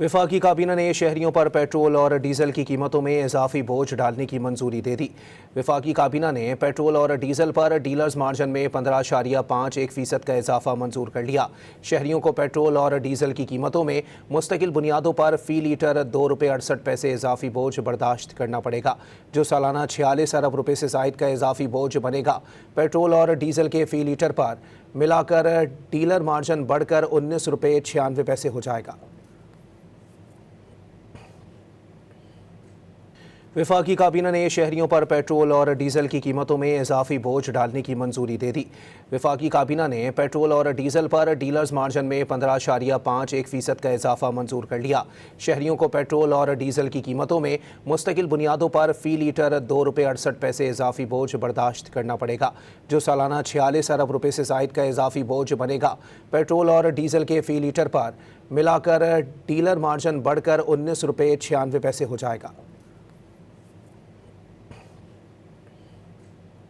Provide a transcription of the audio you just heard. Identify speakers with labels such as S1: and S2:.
S1: वफाकी काबीना ने शहरियों पर पेट्रोल और डीजल की कीमतों में इजाफी बोझ डालने की मंजूरी दे दी। वफाकी काबीना ने पेट्रोल और डीजल पर डीलर्स मार्जिन में 15.51% का इजाफा मंजूर कर लिया। शहरियों को पेट्रोल और डीजल की कीमतों में मुस्तकिल बुनियादों पर फी लीटर ₹2.68 इजाफी बोझ बर्दाश्त करना पड़ेगा, जो सालाना 46 अरब रुपये से जायद का इजाफी बोझ बनेगा। पेट्रोल और डीजल के फी लीटर पर मिलाकर डीलर मार्जिन बढ़कर ₹19.96 हो जाएगा। वफाकी काबीना ने शहरियों पर पेट्रोल और डीजल की कीमतों में इजाफी बोझ डालने की मंजूरी दे दी। वफाकी काबीना ने पेट्रोल और डीजल पर डीलर्स मार्जिन में 15.51% का इजाफा मंजूर कर लिया। शहरियों को पेट्रोल और डीजल की कीमतों में मुस्तकिल बुनियादों पर फी लीटर ₹2.68 इजाफी बोझ बर्दाश्त करना पड़ेगा, जो सालाना 46 अरब रुपये से जायद का इजाफी बोझ बनेगा। पेट्रोल और डीजल के फी लीटर पर मिलाकर डीलर मार्जिन बढ़कर ₹19.96 हो जाएगा।